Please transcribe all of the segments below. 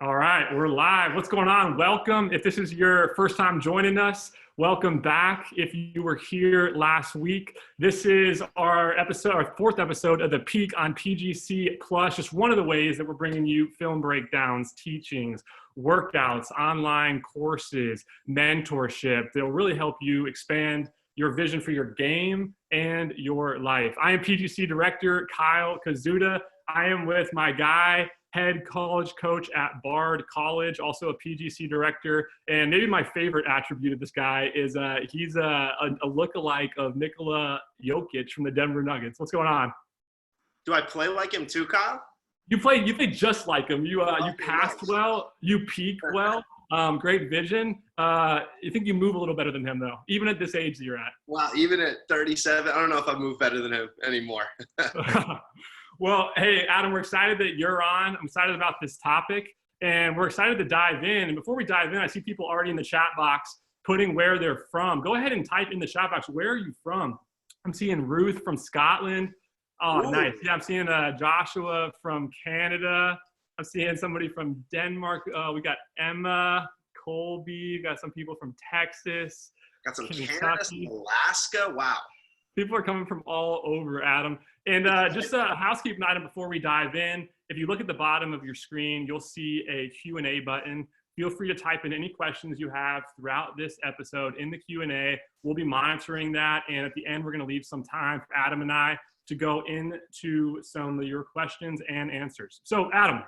All right, we're live. What's going on? Welcome. If this is your first time joining us, welcome back. If you were here last week, this is our fourth episode of the Peak on PGC Plus. Just one of the ways that we're bringing you film breakdowns, teachings, workouts, online courses, mentorship that will really help you expand your vision for your game and your life. I am PGC Director Kyle Koszuta. I am with my guy, head college coach at Bard College, also a PGC director. And maybe my favorite attribute of this guy is he's a lookalike of Nikola Jokic from the Denver Nuggets. What's going on? Do I play like him too, Kyle? You play just like him. You passed well, you peak well, great vision. You think you move a little better than him though, even at this age that you're at. Wow, even at 37, I don't know if I move better than him anymore. Well, hey, Adam, we're excited that you're on. I'm excited about this topic, and we're excited to dive in. And before we dive in, I see people already in the chat box putting where they're from. Go ahead and type in the chat box, where are you from? I'm seeing Ruth from Scotland. Oh, ooh, nice. Yeah, I'm seeing Joshua from Canada. I'm seeing somebody from Denmark. We got Emma, Colby. Got some people from Texas. Got some Canada, some Alaska. Wow. People are coming from all over, Adam. And just a housekeeping item before we dive in. If you look at the bottom of your screen, you'll see a Q&A button. Feel free to type in any questions you have throughout this episode in the Q&A. We'll be monitoring that. And at the end, we're going to leave some time for Adam and I to go into some of your questions and answers. So, Adam,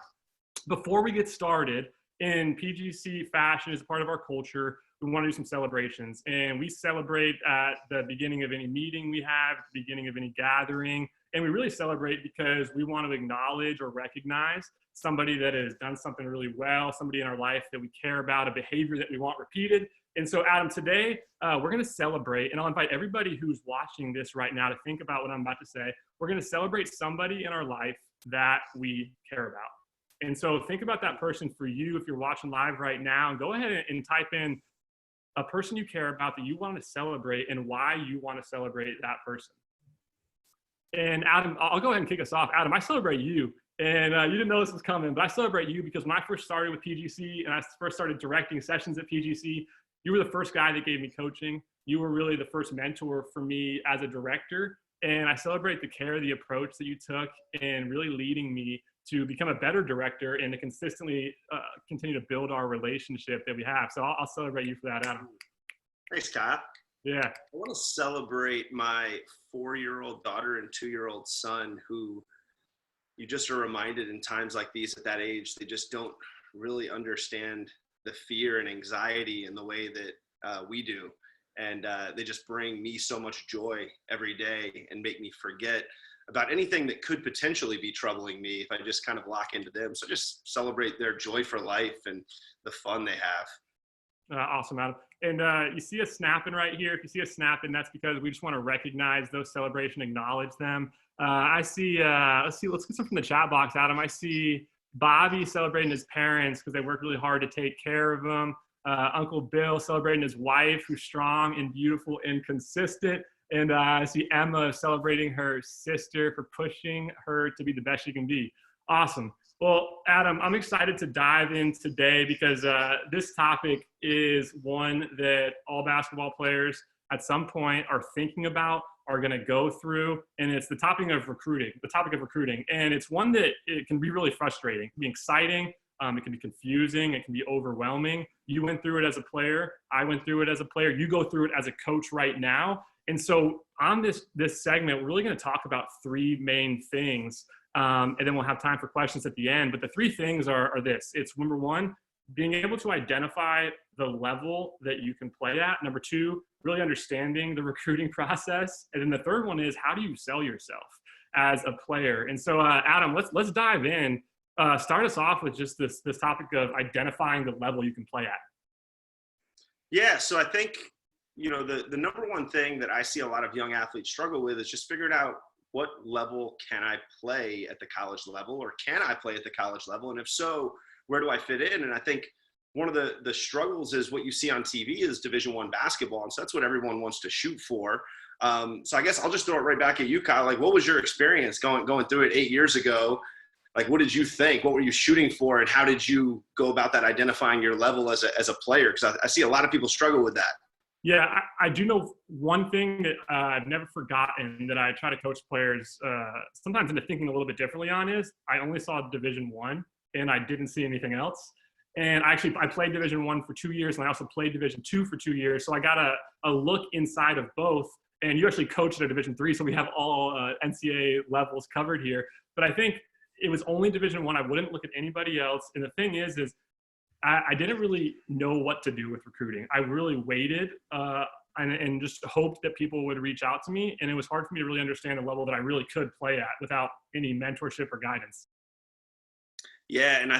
before we get started, in PGC fashion as a part of our culture, we want to do some celebrations. And we celebrate at the beginning of any meeting we have, at the beginning of any gathering. And we really celebrate because we want to acknowledge or recognize somebody that has done something really well, somebody in our life that we care about, a behavior that we want repeated. And so, Adam, today we're going to celebrate, and I'll invite everybody who's watching this right now to think about what I'm about to say. We're going to celebrate somebody in our life that we care about. And so think about that person for you if you're watching live right now, and go ahead and type in a person you care about that you want to celebrate and why you want to celebrate that person. And Adam, I'll go ahead and kick us off. Adam, I celebrate you. And you didn't know this was coming, but I celebrate you because when I first started with PGC and I first started directing sessions at PGC, you were the first guy that gave me coaching. You were really the first mentor for me as a director. And I celebrate the care, the approach that you took in really leading me to become a better director and to consistently continue to build our relationship that we have. So I'll celebrate you for that, Adam. Thanks, Kyle. Yeah. I want to celebrate my 4-year-old daughter and 2-year-old son who you just are reminded in times like these at that age, they just don't really understand the fear and anxiety in the way that we do. And they just bring me so much joy every day and make me forget about anything that could potentially be troubling me if I just kind of lock into them. So just celebrate their joy for life and the fun they have. Awesome, Adam. And you see us snapping right here. If you see us snapping, that's because we just want to recognize those celebrations, acknowledge them. I see, let's get some from the chat box, Adam. I see Bobby celebrating his parents because they worked really hard to take care of him. Uncle Bill celebrating his wife, who's strong and beautiful and consistent. And I see Emma celebrating her sister for pushing her to be the best she can be. Awesome. Well, Adam, I'm excited to dive in today because this topic is one that all basketball players at some point are thinking about, are going to go through, and it's the topic of recruiting. And it's one that it can be really frustrating. It can be exciting. It can be confusing. It can be overwhelming. You went through it as a player. I went through it as a player. You go through it as a coach right now. And so on this segment, we're really going to talk about 3 main things. And then we'll have time for questions at the end. But the 3 things are this. It's number 1, being able to identify the level that you can play at. Number 2, really understanding the recruiting process. And then the third one is, how do you sell yourself as a player? And so, Adam, let's dive in. Start us off with just this topic of identifying the level you can play at. Yeah, so I think, you know, the number one thing that I see a lot of young athletes struggle with is just figuring out what level can I play at the college level, or can I play at the college level? And if so, where do I fit in? And I think one of the struggles is what you see on TV is Division I basketball. And so that's what everyone wants to shoot for. So I guess I'll just throw it right back at you, Kyle. Like, what was your experience going through it 8 years ago? Like, what did you think? What were you shooting for? And how did you go about that, identifying your level as a player? Because I see a lot of people struggle with that. Yeah, I do know one thing that I've never forgotten that I try to coach players sometimes into thinking a little bit differently on is I only saw Division I and I didn't see anything else. And I played Division I for 2 years and I also played Division II for 2 years. So I got a look inside of both. And you actually coached at Division III, so we have all NCAA levels covered here. But I think it was only Division I. I wouldn't look at anybody else. And the thing is I didn't really know what to do with recruiting. I really waited and just hoped that people would reach out to me. And it was hard for me to really understand the level that I really could play at without any mentorship or guidance. Yeah, and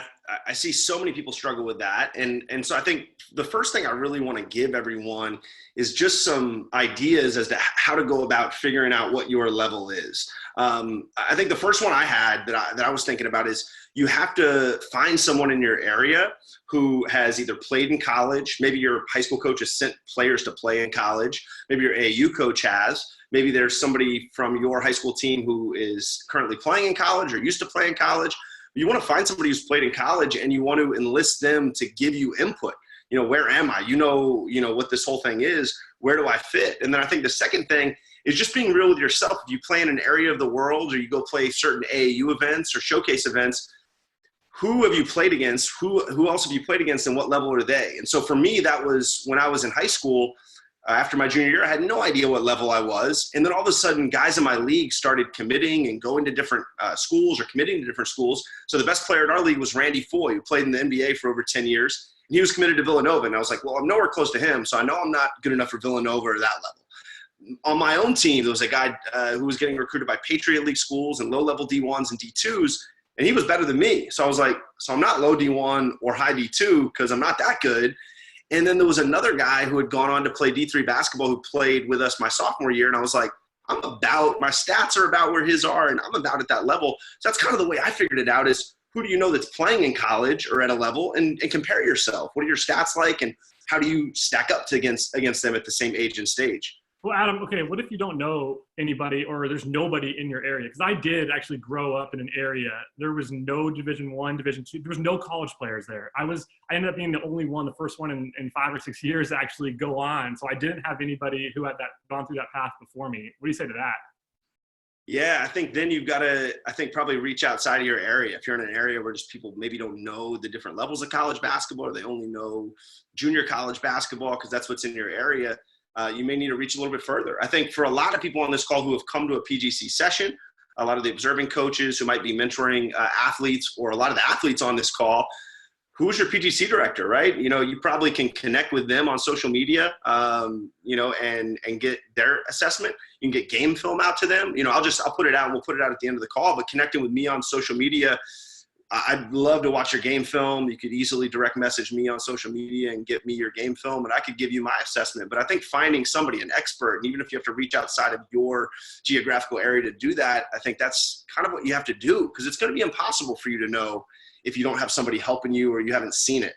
I see so many people struggle with that. And so I think the first thing I really want to give everyone is just some ideas as to how to go about figuring out what your level is. I think the first one I had that I was thinking about is you have to find someone in your area who has either played in college. Maybe your high school coach has sent players to play in college. Maybe your AAU coach has. Maybe there's somebody from your high school team who is currently playing in college or used to play in college. You want to find somebody who's played in college and you want to enlist them to give you input. You know, where am I? You know what this whole thing is. Where do I fit? And then I think the second thing is just being real with yourself. If you play in an area of the world or you go play certain AAU events or showcase events, who have you played against? Who else have you played against and what level are they? And so for me, that was when I was in high school. After my junior year, I had no idea what level I was. And then all of a sudden, guys in my league started committing and going to different schools or committing to different schools. So the best player in our league was Randy Foye, who played in the NBA for over 10 years. And he was committed to Villanova. And I was like, well, I'm nowhere close to him, so I know I'm not good enough for Villanova or that level. On my own team, there was a guy who was getting recruited by Patriot League schools and low-level D1s and D2s, and he was better than me. So I was like, so I'm not low D1 or high D2 because I'm not that good. And then there was another guy who had gone on to play D3 basketball who played with us my sophomore year. And I was like, my stats are about where his are, and I'm about at that level. So that's kind of the way I figured it out is who do you know that's playing in college or at a level and compare yourself. What are your stats like and how do you stack up against them at the same age and stage? Well, Adam, okay, what if you don't know anybody or there's nobody in your area? Because I did actually grow up in an area. There was no Division I, Division II. There was no college players there. I ended up being the only one, the first one in 5 or 6 years to actually go on. So I didn't have anybody who had gone through that path before me. What do you say to that? Yeah, I think then you've got to, probably reach outside of your area. If you're in an area where just people maybe don't know the different levels of college basketball or they only know junior college basketball because that's what's in your area, you may need to reach a little bit further. I think for a lot of people on this call who have come to a PGC session, a lot of the observing coaches who might be mentoring athletes or a lot of the athletes on this call, who's your PGC director, right? You know, you probably can connect with them on social media, and get their assessment. You can get game film out to them. You know, I'll put it out and we'll put it out at the end of the call, but connecting with me on social media, I'd love to watch your game film. You could easily direct message me on social media and get me your game film and I could give you my assessment. But I think finding somebody, an expert, and even if you have to reach outside of your geographical area to do that, I think that's kind of what you have to do because it's going to be impossible for you to know if you don't have somebody helping you or you haven't seen it.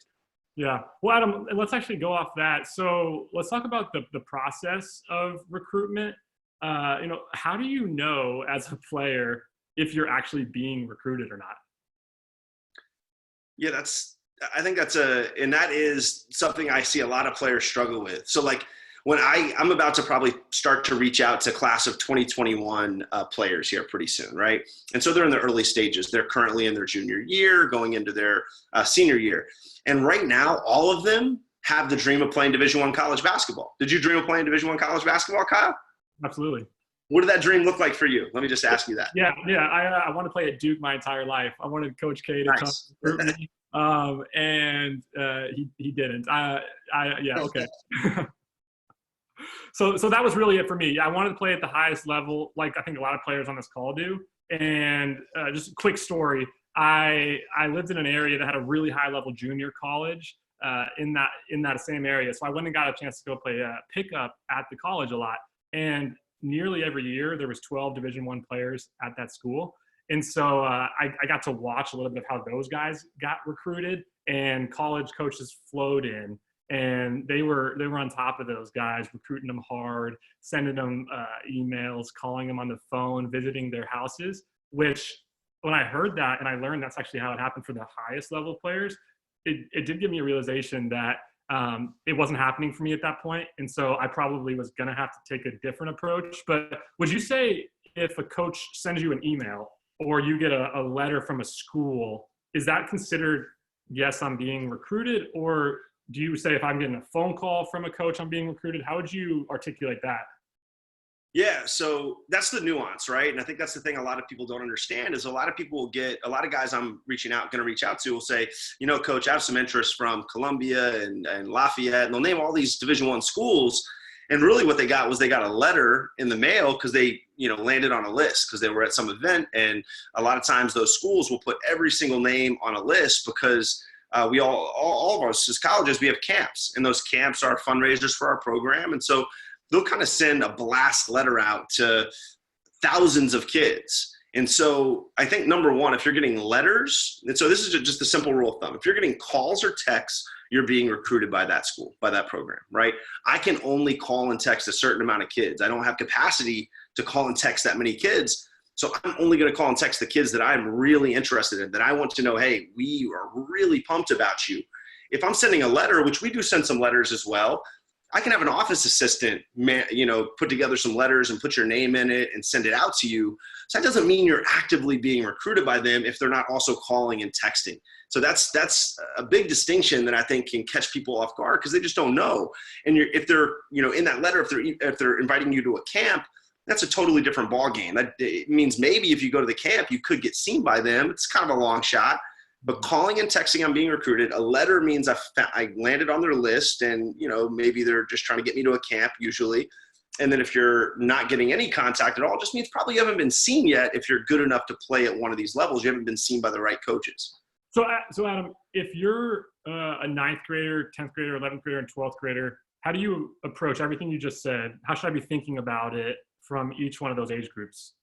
Yeah. Well, Adam, let's actually go off that. So let's talk about the process of recruitment. How do you know as a player if you're actually being recruited or not? Yeah, and that is something I see a lot of players struggle with. So like when I'm about to probably start to reach out to class of 2021 players here pretty soon, right? And so they're in the early stages. They're currently in their junior year, going into their senior year. And right now, all of them have the dream of playing Division I college basketball. Did you dream of playing Division I college basketball, Kyle? Absolutely. What did that dream look like for you? Let me just ask you that. Yeah. I want to play at Duke my entire life. I wanted Coach K to come recruit me, and he didn't. Okay. So that was really it for me. I wanted to play at the highest level, like I think a lot of players on this call do. And just a quick story. I lived in an area that had a really high level junior college in that same area. So I went and got a chance to go play pickup at the college a lot. And nearly every year there was 12 Division I players at that school. And so I got to watch a little bit of how those guys got recruited, and college coaches flowed in and they were on top of those guys, recruiting them hard, sending them emails, calling them on the phone, visiting their houses, which when I heard that and I learned that's actually how it happened for the highest level players, it did give me a realization that it wasn't happening for me at that point. And so I probably was going to have to take a different approach. But would you say if a coach sends you an email or you get a letter from a school, is that considered, yes, I'm being recruited? Or do you say if I'm getting a phone call from a coach, I'm being recruited? How would you articulate that? Yeah, so that's the nuance, right? And I think that's the thing a lot of people don't understand is a lot of people will get, a lot of guys I'm going to reach out to will say, you know, coach, I have some interest from Columbia and Lafayette, and they'll name all these Division I schools. And really what they got was they got a letter in the mail because they, you know, landed on a list because they were at some event. And a lot of times those schools will put every single name on a list because we all of us as colleges, we have camps, and those camps are fundraisers for our program. And so they'll kind of send a blast letter out to thousands of kids. And so I think number one, if you're getting letters, and so this is just a simple rule of thumb. If you're getting calls or texts, you're being recruited by that school, by that program, right? I can only call and text a certain amount of kids. I don't have capacity to call and text that many kids. So I'm only going to call and text the kids that I'm really interested in, that I want to know, hey, we are really pumped about you. If I'm sending a letter, which we do send some letters as well, I can have an office assistant, you know, put together some letters and put your name in it and send it out to you. So that doesn't mean you're actively being recruited by them if they're not also calling and texting. So that's a big distinction that I think can catch people off guard because they just don't know. And if they're, you know, in that letter, if they're inviting you to a camp, that's a totally different ball game. That it means maybe if you go to the camp, you could get seen by them. It's kind of a long shot. But calling and texting, I'm being recruited. A letter means I landed on their list, and you know maybe they're just trying to get me to a camp usually. And then if you're not getting any contact at all, it just means probably you haven't been seen yet. If you're good enough to play at one of these levels, you haven't been seen by the right coaches. So Adam, if you're a 9th grader, 10th grader, 11th grader, and 12th grader, how do you approach everything you just said? How should I be thinking about it from each one of those age groups?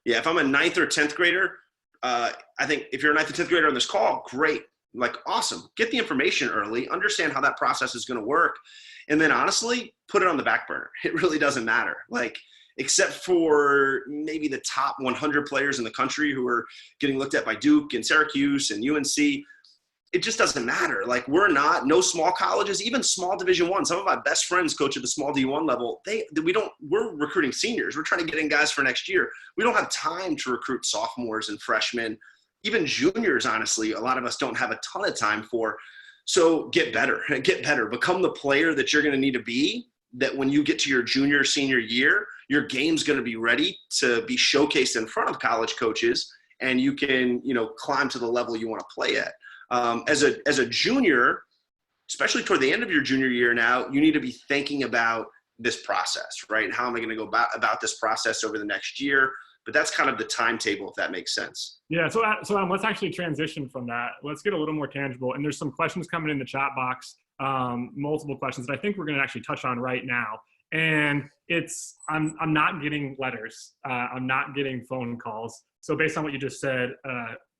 Yeah, if I'm a 9th or 10th grader, I think if you're a 9th or 10th grader on this call, great, like awesome. Get the information early, understand how that process is going to work. And then honestly, put it on the back burner. It really doesn't matter. Like, except for maybe the top 100 players in the country who are getting looked at by Duke and Syracuse and UNC, it just doesn't matter. Like no small colleges, even small Division I. Some of my best friends coach at the small D1 level. We're recruiting seniors. We're trying to get in guys for next year. We don't have time to recruit sophomores and freshmen, even juniors. Honestly, a lot of us don't have a ton of time for. So get better, become the player that you're going to need to be, that when you get to your junior, senior year, your game's going to be ready to be showcased in front of college coaches, and you can, you know, climb to the level you want to play at. As a junior, especially toward the end of your junior year now, you need to be thinking about this process, right? How am I going to go about this process over the next year? But that's kind of the timetable, if that makes sense. Yeah, so Adam, let's actually transition from that. Let's get a little more tangible. And there's some questions coming in the chat box, multiple questions that I think we're going to actually touch on right now. And I'm not getting letters. I'm not getting phone calls. So based on what you just said,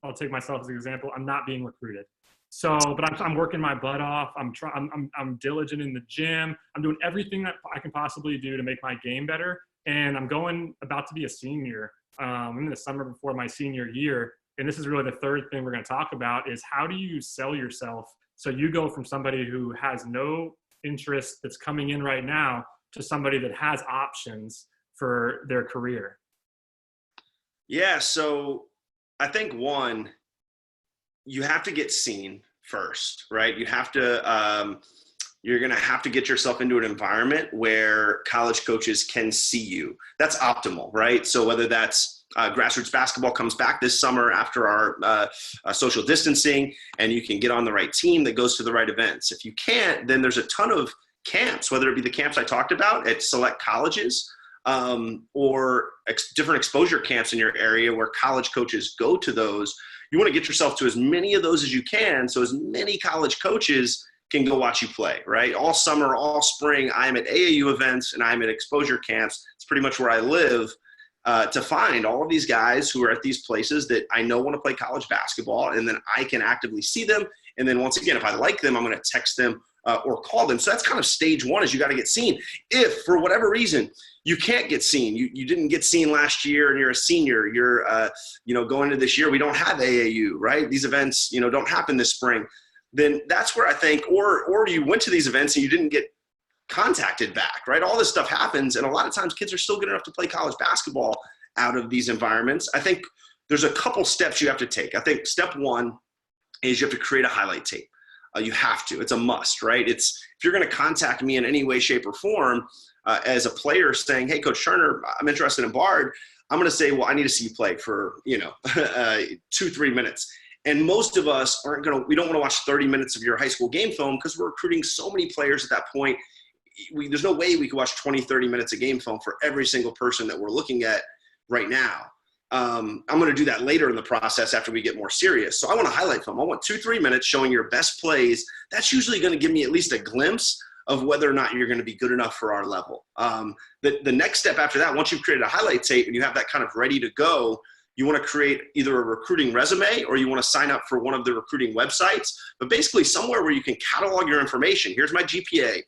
I'll take myself as an example. I'm not being recruited. So, but I'm working my butt off. I'm diligent in the gym. I'm doing everything that I can possibly do to make my game better. And I'm about to be a senior. I'm in the summer before my senior year. And this is really the third thing we're going to talk about is how do you sell yourself? So you go from somebody who has no interest that's coming in right now to somebody that has options for their career. Yeah. So I think one, you have to get seen first, right? You have to, you're going to have to get yourself into an environment where college coaches can see you. That's optimal, right? So whether that's grassroots basketball comes back this summer after our social distancing, and you can get on the right team that goes to the right events. If you can't, then there's a ton of camps, whether it be the camps I talked about at select colleges, or different exposure camps in your area where college coaches go to those. You want to get yourself to as many of those as you can, so as many college coaches can go watch you play, right? All summer, all spring, I'm at AAU events and I'm at exposure camps. It's pretty much where I live, to find all of these guys who are at these places that I know want to play college basketball, and then I can actively see them. And then once again, if I like them, I'm going to text them or call them. So that's kind of stage one, is you got to get seen. If for whatever reason you can't get seen, you didn't get seen last year and you're a senior, you're going into this year, we don't have AAU, right? These events, don't happen this spring. Then that's where I think, or you went to these events and you didn't get contacted back, right? All this stuff happens. And a lot of times kids are still good enough to play college basketball out of these environments. I think there's a couple steps you have to take. I think step one is you have to create a highlight tape. You have to, it's a must, right? If you're going to contact me in any way, shape or form as a player saying, hey, Coach Turner, I'm interested in Bard, I'm going to say, well, I need to see you play for, 2-3 minutes. And most of us we don't want to watch 30 minutes of your high school game film because we're recruiting so many players at that point. There's no way we could watch 20, 30 minutes of game film for every single person that we're looking at right now. I'm going to do that later in the process after we get more serious. So I want a highlight film. I want 2-3 minutes showing your best plays. That's usually going to give me at least a glimpse of whether or not you're going to be good enough for our level. The next step after that, once you've created a highlight tape and you have that kind of ready to go, you want to create either a recruiting resume or you want to sign up for one of the recruiting websites, but basically somewhere where you can catalog your information. Here's my GPA.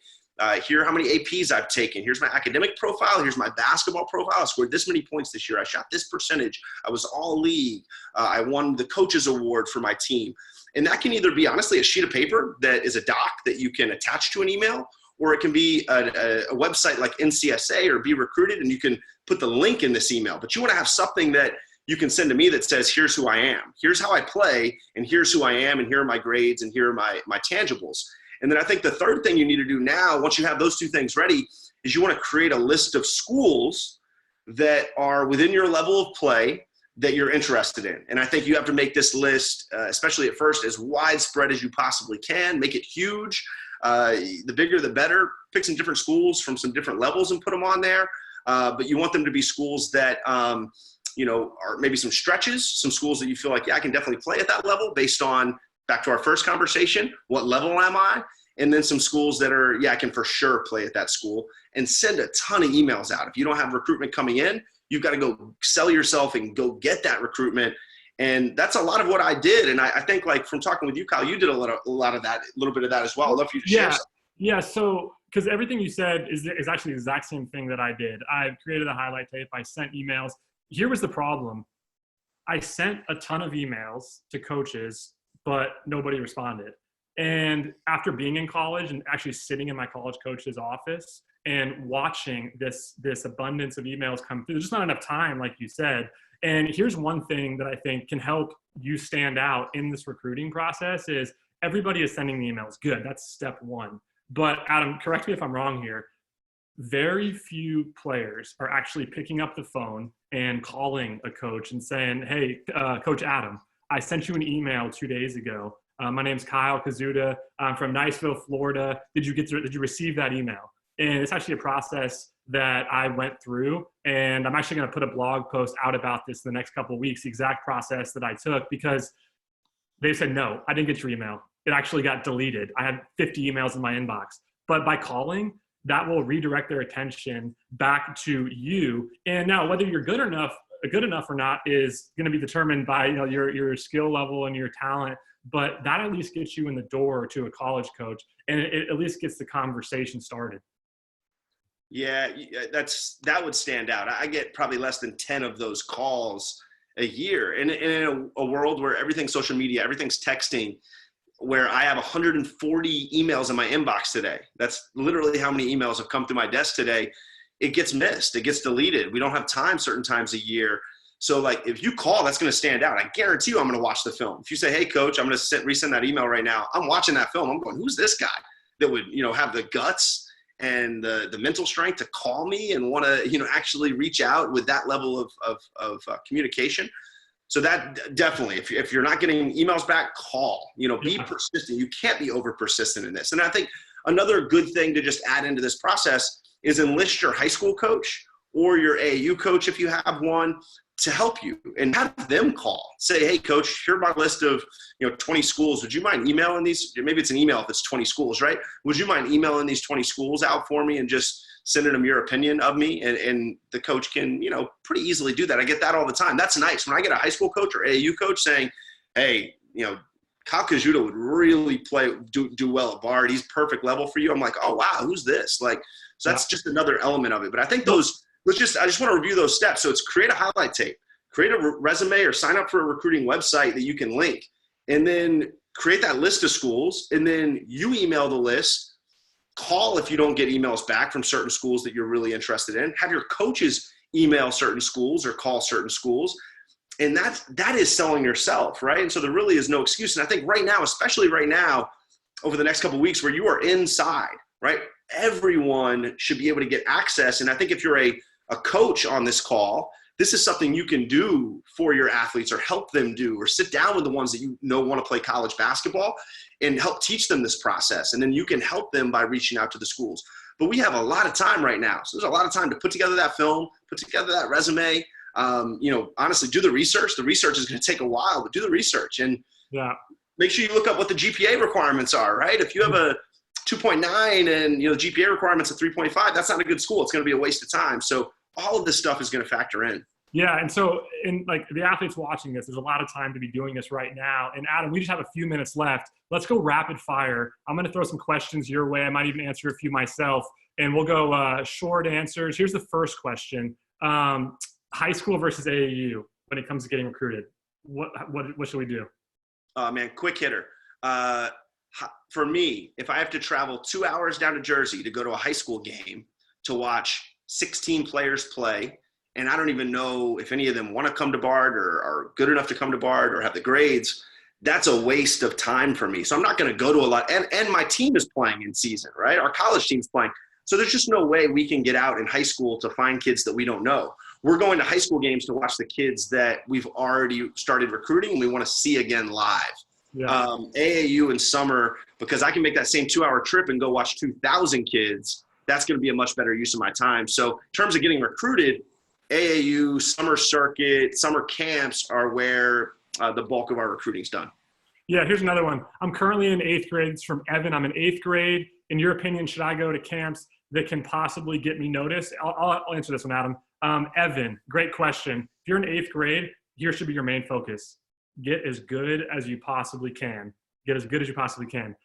Here are how many APs I've taken. Here's my academic profile. Here's my basketball profile. I scored this many points this year. I shot this percentage. I was all league. I won the coaches award for my team. And that can either be honestly a sheet of paper that is a doc that you can attach to an email, or it can be a website like NCSA or Be Recruited, and you can put the link in this email. But you want to have something that you can send to me that says, here's who I am. Here's how I play, and here's who I am, and here are my grades, and here are my tangibles. And then I think the third thing you need to do now, once you have those two things ready, is you want to create a list of schools that are within your level of play that you're interested in. And I think you have to make this list, especially at first, as widespread as you possibly can. Make it huge. The bigger, the better. Pick some different schools from some different levels and put them on there. But you want them to be schools that, are maybe some stretches, some schools that you feel like, yeah, I can definitely play at that level based on, back to our first conversation, what level am I? And then some schools that are, yeah, I can for sure play at that school, and send a ton of emails out. If you don't have recruitment coming in, you've got to go sell yourself and go get that recruitment. And that's a lot of what I did. And I think, like, from talking with you, Kyle, you did a lot of that, a little bit of that as well. I'd love for you to share something. Yeah. So, because everything you said is actually the exact same thing that I did. I created a highlight tape. I sent emails. Here was the problem. I sent a ton of emails to coaches, but nobody responded. And after being in college and actually sitting in my college coach's office and watching this abundance of emails come through, there's just not enough time, like you said. And here's one thing that I think can help you stand out in this recruiting process is everybody is sending the emails. Good, that's step one. But Adam, correct me if I'm wrong here. Very few players are actually picking up the phone and calling a coach and saying, hey, Coach Adam, I sent you an email 2 days ago. My name's Kyle Koszuta. I'm from Niceville, Florida. Did you receive that email? And it's actually a process that I went through, and I'm actually going to put a blog post out about this in the next couple of weeks, the exact process that I took, because they said, no, I didn't get your email. It actually got deleted. I had 50 emails in my inbox. But by calling, that will redirect their attention back to you. And now whether you're good enough or not is going to be determined by your skill level and your talent. But that at least gets you in the door to a college coach, and it at least gets the conversation started. Yeah, that would stand out. I get probably less than 10 of those calls a year. And in a world where everything's social media, everything's texting, where I have 140 emails in my inbox today. That's literally how many emails have come through my desk today. It gets missed. It gets deleted. We don't have time certain times a year. So, like, if you call, that's going to stand out. I guarantee you I'm going to watch the film. If you say, hey, Coach, I'm going to resend that email right now, I'm watching that film. I'm going, who's this guy that would, have the guts and the mental strength to call me and want to, actually reach out with that level of communication. So that definitely, if you're not getting emails back, call, be persistent. You can't be over persistent in this. And I think another good thing to just add into this process is enlist your high school coach or your AAU coach, if you have one, to help you, and have them call. Say, hey, Coach, here's my list of 20 schools. Would you mind emailing these? Maybe it's an email if it's 20 schools, right? Would you mind emailing these 20 schools out for me and just sending them your opinion of me? And the coach can, pretty easily do that. I get that all the time. That's nice. When I get a high school coach or AAU coach saying, hey, Kyle Koszuta would really do well at Bard. He's perfect level for you. I'm like, oh, wow, who's this? Like, so that's just another element of it. But I think I just want to review those steps. So it's create a highlight tape, create a resume, or sign up for a recruiting website that you can link, and then create that list of schools. And then you email the list, call if you don't get emails back from certain schools that you're really interested in, have your coaches email certain schools or call certain schools. And that is selling yourself, right? And so there really is no excuse. And I think right now, especially right now, over the next couple of weeks where you are inside, right? Everyone should be able to get access. And I think if you're a coach on this call, this is something you can do for your athletes or help them do, or sit down with the ones that you know want to play college basketball and help teach them this process. And then you can help them by reaching out to the schools. But we have a lot of time right now. So there's a lot of time to put together that film, put together that resume. Honestly, do the research. The research is going to take a while, but do the research and make sure you look up what the GPA requirements are, right? If you have a 2.9 and, the GPA requirements of 3.5, that's not a good school. It's going to be a waste of time. So all of this stuff is going to factor in. Yeah. And so like the athletes watching this, there's a lot of time to be doing this right now. And Adam, we just have a few minutes left. Let's go rapid fire. I'm going to throw some questions your way. I might even answer a few myself, and we'll go short answers. Here's the first question. High school versus AAU when it comes to getting recruited. What should we do? Man, quick hitter. For me, if I have to travel 2 hours down to Jersey to go to a high school game to watch 16 players play, and I don't even know if any of them want to come to Bard or are good enough to come to Bard or have the grades, that's a waste of time for me. So I'm not going to go to a lot. And my team is playing in season, right? Our college team's playing. So there's just no way we can get out in high school to find kids that we don't know. We're going to high school games to watch the kids that we've already started recruiting and we want to see again live. Yeah. AAU in summer, because I can make that same 2-hour trip and go watch 2,000 kids, that's going to be a much better use of my time. So in terms of getting recruited, AAU, summer circuit, summer camps are where the bulk of our recruiting is done. Yeah, here's another one. I'm currently in 8th grade. It's from Evan. I'm in 8th grade. In your opinion, should I go to camps that can possibly get me noticed? I'll answer this one, Adam. Evan, great question. If you're in 8th grade, here should be your main focus. Get as good as you possibly can. Get as good as you possibly can.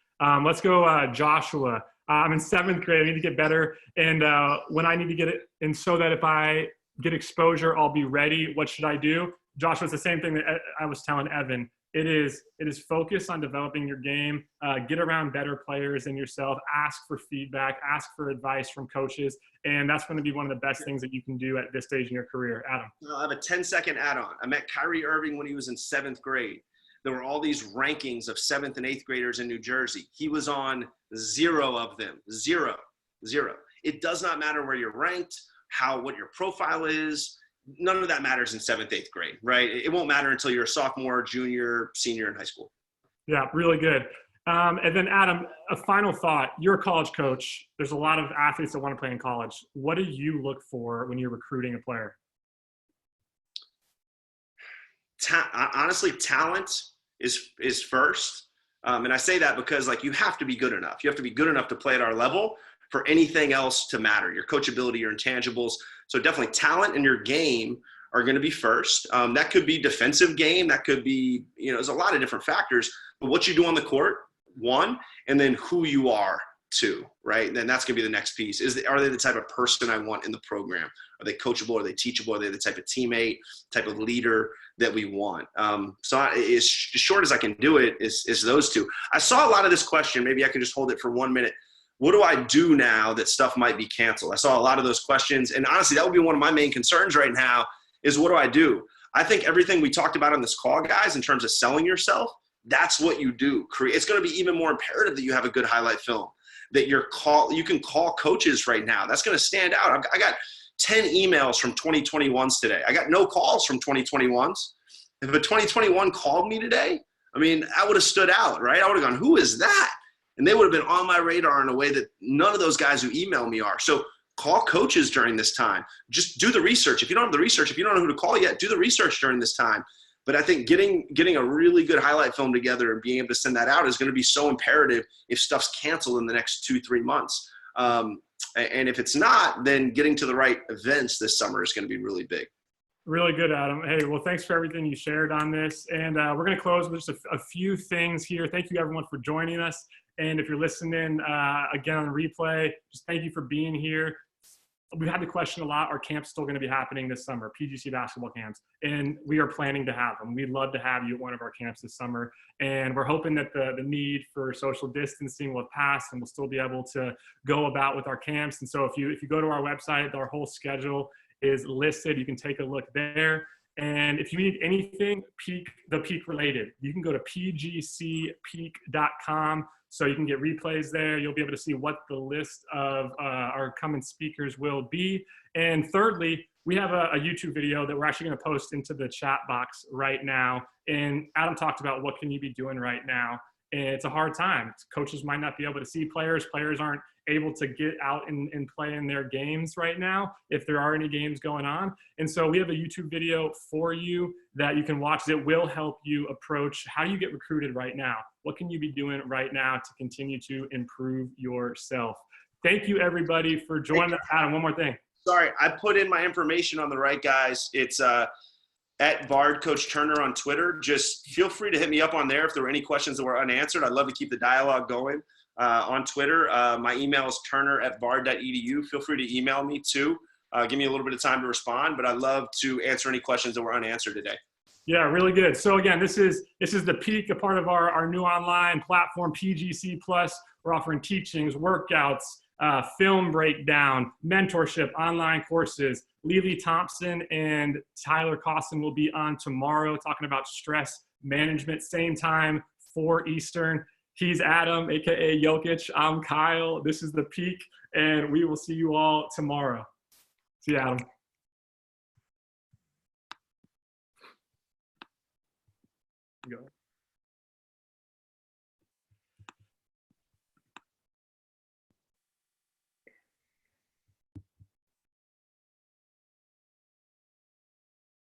Let's go Joshua. I'm in 7th grade. I need to get better. And when I need to get it, and so that if I get exposure, I'll be ready. What should I do? Joshua, it's the same thing that I was telling Evan. It is focus on developing your game, get around better players than yourself, ask for feedback, ask for advice from coaches, and that's going to be one of the best things that you can do at this stage in your career. Adam. I have a 10-second add-on. I met Kyrie Irving when he was in 7th grade. There were all these rankings of 7th and 8th graders in New Jersey. He was on 0 of them. Zero. It does not matter where you're ranked, what your profile is. None of that matters in 7th, 8th grade, right? It won't matter until you're a sophomore, junior, senior in high school. Yeah, really good. And then Adam, a final thought. You're a college coach. There's a lot of athletes that want to play in college. What do you look for when you're recruiting a player? Honestly, talent is first. And I say that because you have to be good enough. You have to be good enough to play at our level for anything else to matter, your coachability, your intangibles. So definitely talent and your game are going to be first. That could be defensive game. That could be, there's a lot of different factors. But what you do on the court, 1, and then who you are, 2, right? And then that's going to be the next piece. Are they the type of person I want in the program? Are they coachable? Are they teachable? Are they the type of teammate, type of leader that we want? So as short as I can do it is those 2. I saw a lot of this question. Maybe I can just hold it for 1 minute. What do I do now that stuff might be canceled? I saw a lot of those questions. And honestly, that would be one of my main concerns right now is what do I do? I think everything we talked about on this call, guys, in terms of selling yourself, that's what you do. It's going to be even more imperative that you have a good highlight film, that you can call coaches right now. That's going to stand out. I got 10 emails from 2021s today. I got no calls from 2021s. If a 2021 called me today, I would have stood out, right? I would have gone, who is that? And they would have been on my radar in a way that none of those guys who email me are. So call coaches during this time. Just do the research. If you don't have the research, if you don't know who to call yet, do the research during this time. But I think getting a really good highlight film together and being able to send that out is going to be so imperative if stuff's canceled in the next 2-3 months. And if it's not, then getting to the right events this summer is going to be really big. Really good, Adam. Hey, well, thanks for everything you shared on this. And we're going to close with just a few things here. Thank you, everyone, for joining us. And if you're listening again on the replay, just thank you for being here. We've had the question a lot, are camps still going to be happening this summer, PGC basketball camps? And we are planning to have them. We'd love to have you at one of our camps this summer. And we're hoping that the need for social distancing will pass and we'll still be able to go about with our camps. And so if you go to our website, our whole schedule is listed. You can take a look there. And if you need anything the Peak related, you can go to pgcpeak.com. So you can get replays there. You'll be able to see what the list of our coming speakers will be. And thirdly, we have a YouTube video that we're actually going to post into the chat box right now. And Adam talked about what can you be doing right now. And it's a hard time. Coaches might not be able to see players. Players aren't able to get out and play in their games right now, if there are any games going on. And so we have a YouTube video for you that you can watch that will help you approach how do you get recruited right now? What can you be doing right now to continue to improve yourself? Thank you, everybody, for joining us. Adam, one more thing. Sorry, I put in my information on the right guys. It's at Bard Coach Turner on Twitter. Just feel free to hit me up on there if there were any questions that were unanswered. I'd love to keep the dialogue going on Twitter. My email is turner@bard.edu. Feel free to email me too. Give me a little bit of time to respond, but I'd love to answer any questions that were unanswered today. Yeah, really good. So again, this is the Peak, a part of our new online platform, PGC Plus. We're offering teachings, workouts, film breakdown, mentorship, online courses. Lily Thompson and Tyler Costin will be on tomorrow talking about stress management, same time, 4 Eastern. He's Adam, aka Jokic. I'm Kyle. This is the Peak, and we will see you all tomorrow. See you, Adam. Go.